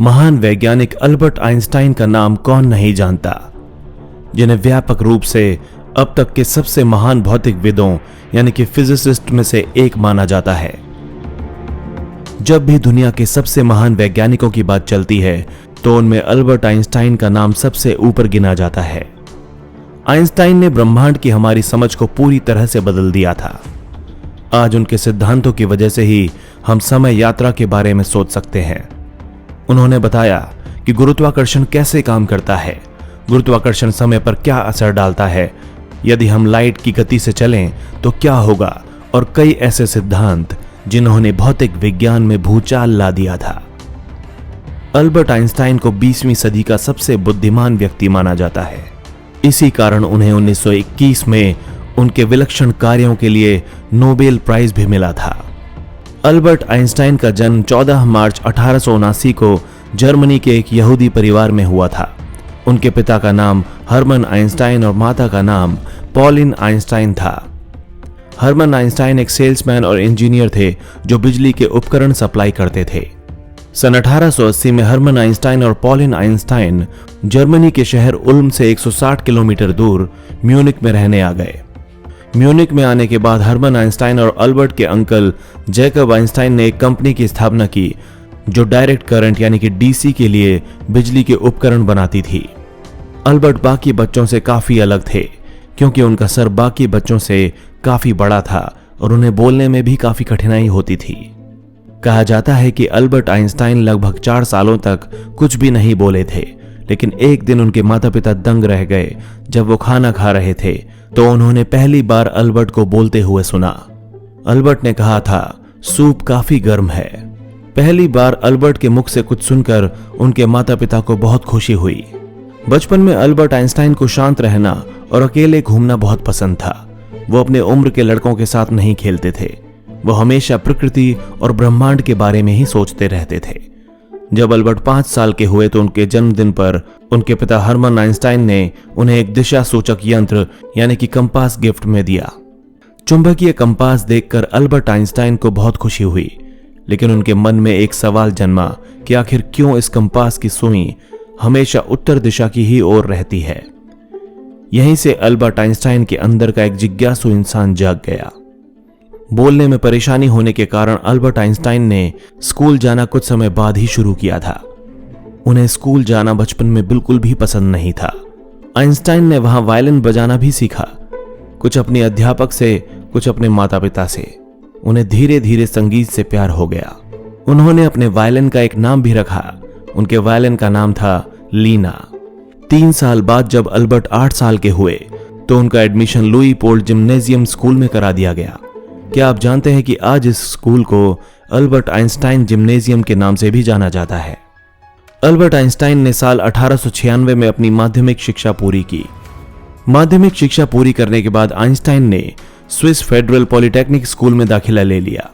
महान वैज्ञानिक Albert Einstein का नाम कौन नहीं जानता, जिन्हें व्यापक रूप से अब तक के सबसे महान भौतिकविदों यानी कि फिजिसिस्ट में से एक माना जाता है। जब भी दुनिया के सबसे महान वैज्ञानिकों की बात चलती है तो उनमें अल्बर्ट आइंस्टाइन का नाम सबसे ऊपर गिना जाता है। आइंस्टाइन ने ब्रह्मांड की हमारी समझ को पूरी तरह से बदल दिया था। आज उनके सिद्धांतों की वजह से ही हम समय यात्रा के बारे में सोच सकते हैं। उन्होंने बताया कि गुरुत्वाकर्षण कैसे काम करता है, गुरुत्वाकर्षण समय पर क्या असर डालता है, यदि हम लाइट की गति से चलें तो क्या होगा, और कई ऐसे सिद्धांत जिन्होंने भौतिक विज्ञान में भूचाल ला दिया था। अल्बर्ट आइंस्टाइन को 20वीं सदी का सबसे बुद्धिमान व्यक्ति माना जाता है। इसी कारण उन्हें 1921 में उनके विलक्षण कार्यों के लिए नोबेल प्राइज भी मिला था। अल्बर्ट आइंस्टाइन का जन्म 14 मार्च 1879 को जर्मनी के एक यहूदी परिवार में हुआ था। उनके पिता का नाम हर्मन आइंस्टाइन और माता का नाम पॉलिन आइंस्टाइन था। हर्मन आइंस्टाइन एक सेल्समैन और इंजीनियर थे जो बिजली के उपकरण सप्लाई करते थे। सन 1880 में हर्मन आइंस्टाइन और पॉलिन आइंस्टाइन जर्मनी के शहर उल्म से 160 किलोमीटर दूर म्यूनिक में रहने आ गए। म्यूनिक में आने के बाद हर्मन आइंस्टाइन और अल्बर्ट के अंकल जैकब आइंस्टाइन ने एक कंपनी की स्थापना की जो डायरेक्ट करंट यानी कि डीसी के लिए बिजली के उपकरण बनाती थी। अल्बर्ट बाकी बच्चों से काफी अलग थे क्योंकि उनका सर बाकी बच्चों से काफी बड़ा था और उन्हें बोलने में भी काफी कठिनाई होती थी। कहा जाता है कि अल्बर्ट आइंस्टाइन लगभग 4 सालों तक कुछ भी नहीं बोले थे, लेकिन एक दिन उनके माता पिता दंग रह गए। जब वो खाना खा रहे थे तो उन्होंने पहली बार अल्बर्ट को बोलते हुए सुना। अल्बर्ट ने कहा था, सूप काफी गर्म है। पहली बार अल्बर्ट के मुख से कुछ सुनकर उनके माता पिता को बहुत खुशी हुई। बचपन में अल्बर्ट आइंस्टाइन को शांत रहना और अकेले घूमना बहुत पसंद था। वो अपने उम्र के लड़कों के साथ नहीं खेलते थे। वो हमेशा प्रकृति और ब्रह्मांड के बारे में ही सोचते रहते थे। जब अल्बर्ट 5 साल के हुए तो उनके जन्मदिन पर उनके पिता हर्मन आइंस्टाइन ने उन्हें एक दिशा सूचक यंत्र यानी कि कंपास गिफ्ट में दिया। चुंबकीय कंपास देखकर अल्बर्ट आइंस्टाइन को बहुत खुशी हुई, लेकिन उनके मन में एक सवाल जन्मा कि आखिर क्यों इस कंपास की सुई हमेशा उत्तर दिशा की ही ओर रहती है। यहीं से अल्बर्ट आइंस्टाइन के अंदर का एक जिज्ञासु इंसान जाग गया। बोलने में परेशानी होने के कारण अल्बर्ट आइंस्टाइन ने स्कूल जाना कुछ समय बाद ही शुरू किया था। उन्हें स्कूल जाना बचपन में बिल्कुल भी पसंद नहीं था। आइंस्टाइन ने वहां वायलिन बजाना भी सीखा, कुछ अपने अध्यापक से, कुछ अपने माता पिता से। उन्हें धीरे धीरे संगीत से प्यार हो गया। उन्होंने अपने वायलिन का एक नाम भी रखा। उनके वायलिन का नाम था लीना। 3 साल बाद जब अल्बर्ट 8 साल के हुए तो उनका एडमिशन लुई पोल्ट जिम्नेजियम स्कूल में करा दिया गया। क्या आप जानते हैं कि आज इस स्कूल को अल्बर्ट आइंस्टाइन जिम्नेजियम के नाम से भी जाना जाता है। अल्बर्ट आइंस्टाइन ने साल 1896 में अपनी माध्यमिक शिक्षा पूरी की। माध्यमिक शिक्षा पूरी करने के बाद आइंस्टाइन ने स्विस फेडरल पॉलिटेक्निक स्कूल में दाखिला ले लिया।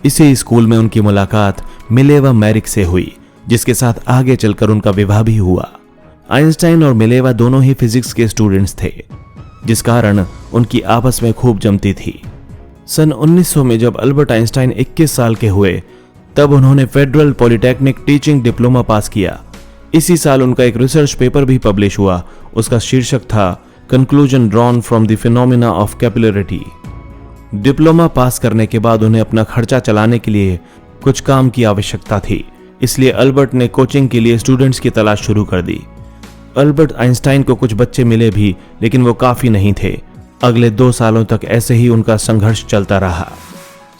इसी स्कूल में उनकी मुलाकात मिलेवा मैरिक से हुई, जिसके साथ आगे चलकर उनका विवाह भी हुआ। आइंस्टाइन और मिलेवा दोनों ही फिजिक्स के स्टूडेंट्स थे, जिस कारण उनकी आपस में खूब जमती थी। सन 1900 में जब अल्बर्ट आइंस्टाइन 21 साल के हुए तब उन्होंने federal polytechnic teaching diploma pass किया। इसी साल उनका एक रिसर्च पेपर भी पब्लिश हुआ। उसका शीर्षक था conclusion drawn from the phenomena of capillarity. Diploma pass करने के बाद उन्हें अपना खर्चा चलाने के लिए कुछ काम की आवश्यकता थी, इसलिए अल्बर्ट ने कोचिंग के लिए स्टूडेंट्स की तलाश शुरू कर दी। अल्बर्ट आइंस्टाइन को कुछ बच्चे मिले भी, लेकिन वो काफी नहीं थे। अगले 2 सालों तक ऐसे ही उनका संघर्ष चलता रहा।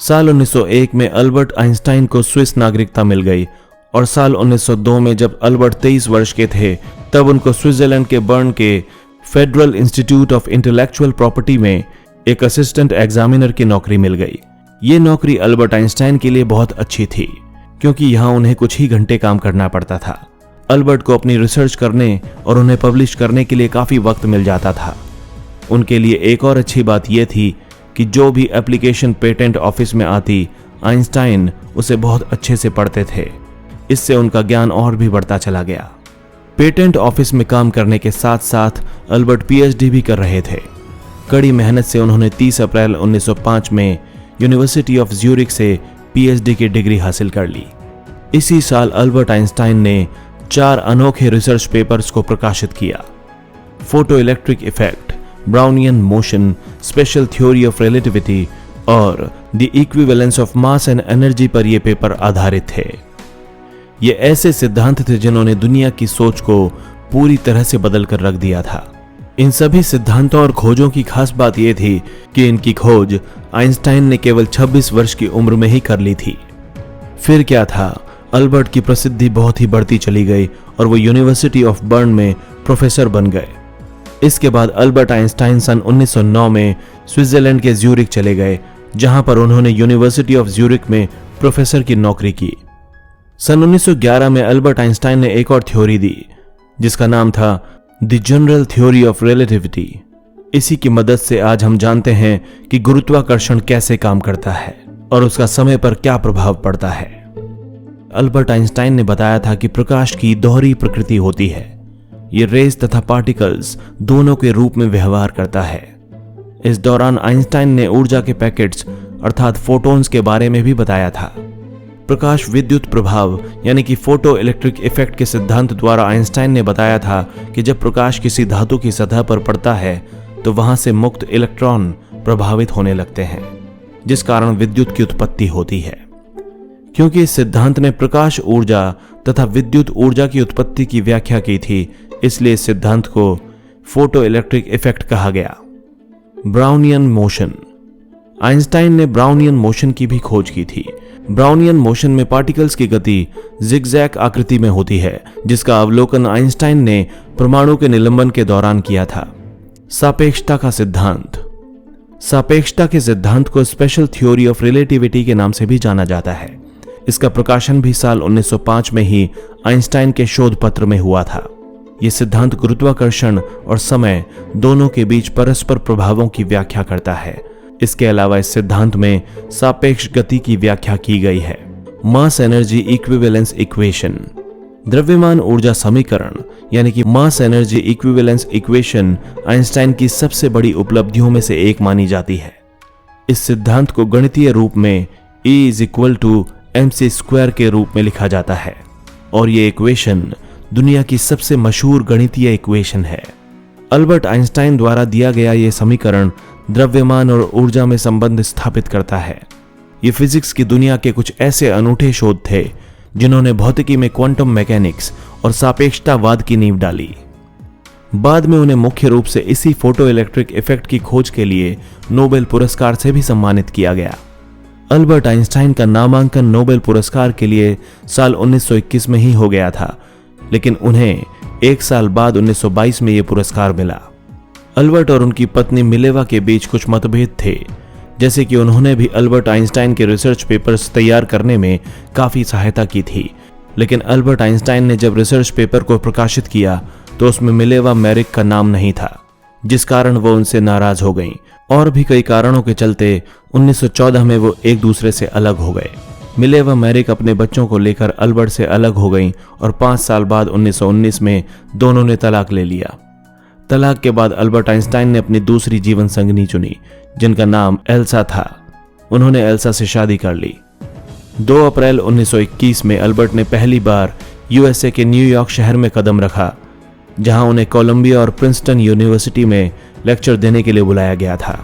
साल 1901 में अल्बर्ट आइंस्टाइन को स्विस नागरिकता मिल गई और साल 1902 में जब अल्बर्ट 23 वर्ष के थे तब उनको स्विट्जरलैंड के बर्न के federal institute of intellectual property में एक असिस्टेंट एग्जामिनर की नौकरी मिल गई। ये नौकरी अल्बर्ट आइंस्टाइन के लिए बहुत अच्छी थी क्योंकि यहाँ उन्हें कुछ ही घंटे काम करना पड़ता था। अल्बर्ट को अपनी रिसर्च करने और उन्हें पब्लिश करने के लिए काफी वक्त मिल जाता था। उनके लिए एक और अच्छी बात यह थी कि जो भी एप्लीकेशन पेटेंट ऑफिस में आती, आइंस्टाइन उसे बहुत अच्छे से पढ़ते थे। इससे उनका ज्ञान और भी बढ़ता चला गया। पेटेंट ऑफिस में काम करने के साथ साथ अल्बर्ट पीएचडी भी कर रहे थे। कड़ी मेहनत से उन्होंने 30 अप्रैल 1905 में यूनिवर्सिटी ऑफ ज्यूरिख से पीएचडी की डिग्री हासिल कर ली। इसी साल अल्बर्ट आइंस्टाइन ने 4 अनोखे रिसर्च पेपर्स को प्रकाशित किया। Photoelectric effect, Brownian motion, special theory of relativity और the equivalence of mass and energy पर यह पेपर आधारित थे। ये ऐसे सिद्धांत थे जिन्होंने दुनिया की सोच को पूरी तरह से बदल कर रख दिया था। इन सभी सिद्धांतों और खोजों की खास बात यह थी कि इनकी खोज आइंस्टाइन ने केवल 26 वर्ष की उम्र में ही कर ली थी। फिर क्या था, अल्बर्ट की प्रसिद्धि बहुत ही बढ़ती चली गई और वो यूनिवर्सिटी ऑफ बर्न में प्रोफेसर बन गए। इसके बाद अल्बर्ट आइंस्टाइन सन 1909 में स्विट्जरलैंड के ज्यूरिक चले गए, जहां पर उन्होंने यूनिवर्सिटी ऑफ ज्यूरिक में प्रोफेसर की नौकरी की। सन 1911 में अल्बर्ट आइंस्टाइन ने एक और थ्योरी दी जिसका नाम था the general theory of relativity. इसी की मदद से आज हम जानते हैं कि गुरुत्वाकर्षण कैसे काम करता है और उसका समय पर क्या प्रभाव पड़ता है। अल्बर्ट आइंस्टाइन ने बताया था कि प्रकाश की दोहरी प्रकृति होती है। ये रेज तथा पार्टिकल्स दोनों के रूप में व्यवहार करता है। इस दौरान आइंस्टाइन ने ऊर्जा के पैकेट्स अर्थात फोटॉन्स के बारे में भी बताया था। प्रकाश विद्युत प्रभाव यानी कि फोटो इलेक्ट्रिक इफेक्ट के सिद्धांत द्वारा आइंस्टाइन ने बताया था कि जब प्रकाश किसी धातु की सतह पर पड़ता है तो वहां से मुक्त इलेक्ट्रॉन प्रभावित होने लगते हैं, जिस कारण विद्युत की उत्पत्ति होती है। क्योंकि इस सिद्धांत ने प्रकाश ऊर्जा तथा विद्युत ऊर्जा की उत्पत्ति की व्याख्या की थी, इसलिए इस सिद्धांत को फोटो इलेक्ट्रिक इफेक्ट कहा गया। ब्राउनियन मोशन, आइंस्टाइन ने ब्राउनियन मोशन की भी खोज की थी। ब्राउनियन मोशन में पार्टिकल्स की गति जिगजैग आकृति में होती है, जिसका अवलोकन आइंस्टाइन ने परमाणु के निलंबन के दौरान किया था। सापेक्षता का सिद्धांत, सापेक्षता के सिद्धांत को स्पेशल थ्योरी ऑफ रिलेटिविटी के नाम से भी जाना जाता है। इसका प्रकाशन भी साल 1905 में ही आइंस्टाइन के शोध पत्र में हुआ था। यह सिद्धांत गुरुत्वाकर्षण और समय दोनों के बीच परस्पर प्रभावों की व्याख्या करता है। इसके अलावा इस सिद्धांत में सापेक्ष गति की व्याख्या की गई है। मास एनर्जी इक्विवेलेंस इक्वेशन, द्रव्यमान ऊर्जा समीकरण यानी कि mass energy equivalence equation Einstein की सबसे बड़ी उपलब्धियों में से एक मानी जाती है। इस सिद्धांत को गणितीय रूप में E=mc² के रूप में लिखा जाता है और यह इक्वेशन दुनिया की सबसे मशहूर गणितीय इक्वेशन है। अल्बर्ट आइंस्टाइन द्वारा दिया गया यह समीकरण द्रव्यमान और ऊर्जा में संबंध स्थापित करता है। ये फिजिक्स की दुनिया के कुछ ऐसे अनूठे शोध थे जिन्होंने भौतिकी में क्वांटम मैकेनिक्स और सापेक्षतावाद की नींव डाली। बाद में उन्हें मुख्य रूप से इसी फोटो इलेक्ट्रिक इफेक्ट की खोज के लिए नोबेल पुरस्कार से भी सम्मानित किया गया। अल्बर्ट आइंस्टाइन का नामांकन नोबेल पुरस्कार के लिए साल 1921 में ही हो गया था, लेकिन उन्हें एक साल बाद 1922 में यह पुरस्कार मिला। अल्बर्ट और उनकी पत्नी मिलेवा के बीच कुछ मतभेद थे, जैसे कि उन्होंने भी अल्बर्ट आइंस्टाइन के रिसर्च पेपर्स तैयार करने में काफी सहायता की थी। लेकिन अल्बर्ट आइंस्टाइन ने जब रिसर्च पेपर को प्रकाशित किया तो उसमें मिलेवा मैरिक का नाम नहीं था, जिस कारण वो उनसे नाराज हो गईं। और भी कई कारणों के चलते 1914 में वो एक दूसरे से अलग हो गए। मिलेवा मैरिक अपने बच्चों को लेकर अल्बर्ट से अलग हो गईं और 5 साल बाद 1919 में दोनों ने तलाक ले लिया। तलाक के बाद अल्बर्ट आइंस्टाइन ने अपनी दूसरी जीवन संगिनी चुनी, जिनका नाम एल्सा था। उन्होंने एल्सा से शादी कर ली। 2 अप्रैल 1921 में अल्बर्ट ने पहली बार यूएसए के न्यूयॉर्क शहर में कदम रखा, जहां उन्हें कोलंबिया और प्रिंसटन यूनिवर्सिटी में लेक्चर देने के लिए बुलाया गया था।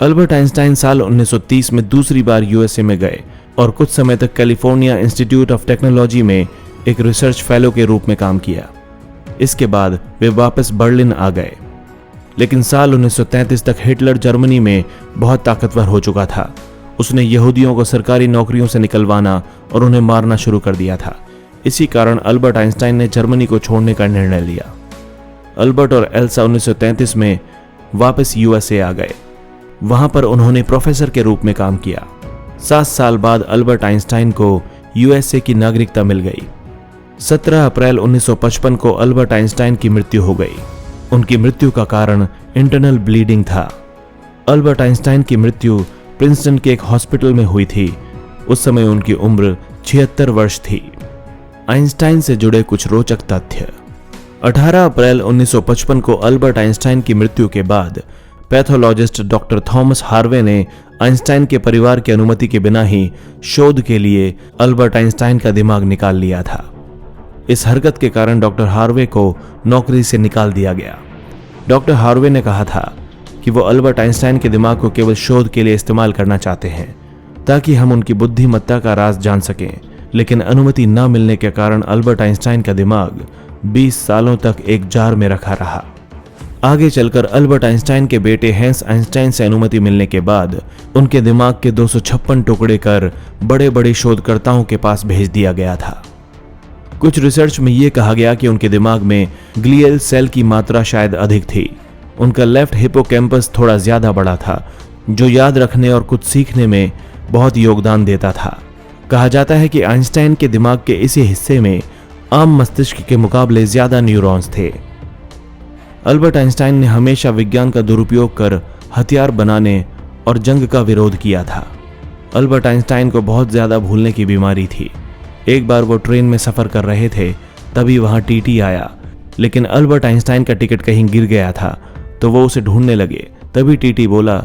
अल्बर्ट आइंस्टाइन साल 1930 में दूसरी बार यूएसए में गए और कुछ समय तक कैलिफोर्निया इंस्टीट्यूट ऑफ टेक्नोलॉजी में एक रिसर्च फेलो के रूप में काम किया। इसके बाद वे वापस बर्लिन आ गए, लेकिन साल 1933 तक हिटलर जर्मनी में बहुत ताकतवर हो चुका था। उसने यहूदियों को सरकारी नौकरियों से निकलवाना और उन्हें मारना शुरू कर दिया था। इसी कारण अल्बर्ट आइंस्टाइन ने जर्मनी को छोड़ने का निर्णय लिया। अल्बर्ट और एल्सा 1933 में वापस यूएसए आ गए। वहां पर उन्होंने प्रोफेसर के रूप में काम किया। 7 साल बाद अल्बर्ट आइंस्टाइन को यूएसए की नागरिकता मिल गई। 17 अप्रैल 1955 को अल्बर्ट आइंस्टाइन की मृत्यु हो गई। उनकी मृत्यु का कारण इंटरनल ब्लीडिंग था। अल्बर्ट आइंस्टाइन की मृत्यु प्रिंसटन के एक हॉस्पिटल में हुई थी। उस समय उनकी उम्र 76 वर्ष थी। आइंस्टाइन से जुड़े कुछ रोचक तथ्य। 18 अप्रैल 1955 को अल्बर्ट आइंस्टाइन की मृत्यु के बाद पैथोलॉजिस्ट डॉक्टर थॉमस हार्वे ने आइंस्टाइन के परिवार की अनुमति के बिना ही शोध के लिए अल्बर्ट आइंस्टाइन का दिमाग निकाल लिया था। इस हरकत के कारण डॉक्टर हार्वे को नौकरी से निकाल दिया गया। डॉक्टर हार्वे ने कहा था कि वो अल्बर्ट आइंस्टाइन के दिमाग को केवल शोध के लिए इस्तेमाल करना चाहते हैं ताकि हम उनकी बुद्धिमत्ता का राज जान सकें, लेकिन अनुमति न मिलने के कारण अल्बर्ट आइंस्टाइन का दिमाग 20 सालों तक एक जार में रखा रहा। आगे चलकर अल्बर्ट आइंस्टाइन के बेटे हैंस आइंस्टाइन से अनुमति मिलने के बाद उनके दिमाग के 256 टुकड़े कर बड़े बड़े शोधकर्ताओं के पास भेज दिया गया था। कुछ रिसर्च में यह कहा गया कि उनके दिमाग में ग्लियल सेल की मात्रा शायद अधिक थी। उनका लेफ्ट हिपोकैम्पस थोड़ा ज्यादा बड़ा था, जो याद रखने और कुछ सीखने में बहुत योगदान देता था। कहा जाता है कि आइंस्टाइन के दिमाग के इसी हिस्से में आम मस्तिष्क के मुकाबले ज्यादा न्यूरॉन्स थे। अल्बर्ट आइंस्टाइन ने हमेशा विज्ञान का दुरुपयोग कर हथियार बनाने और जंग का विरोध किया था। अल्बर्ट आइंस्टाइन को बहुत ज्यादा भूलने की बीमारी थी। एक बार वो ट्रेन में सफर कर रहे थे, तभी वहां टीटी आया, लेकिन अल्बर्ट आइंस्टाइन का टिकट कहीं गिर गया था, तो वो उसे ढूंढने लगे। तभी टीटी बोला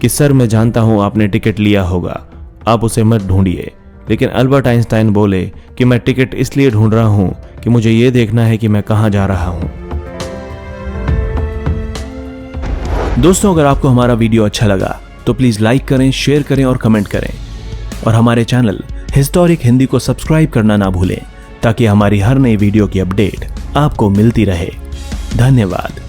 कि सर, मैं जानता हूं आपने टिकट लिया होगा, आप उसे मत ढूंढिए। लेकिन अल्बर्ट आइंस्टाइन बोले कि मैं टिकट इसलिए ढूंढ रहा हूं कि मुझे यह देखना है कि मैं कहां जा रहा हूं। दोस्तों, अगर आपको हमारा वीडियो अच्छा लगा तो प्लीज लाइक करें, शेयर करें और कमेंट करें, और हमारे चैनल हिस्टोरिक हिंदी को सब्सक्राइब करना ना भूलें ताकि हमारी हर नई वीडियो की अपडेट आपको मिलती रहे। धन्यवाद।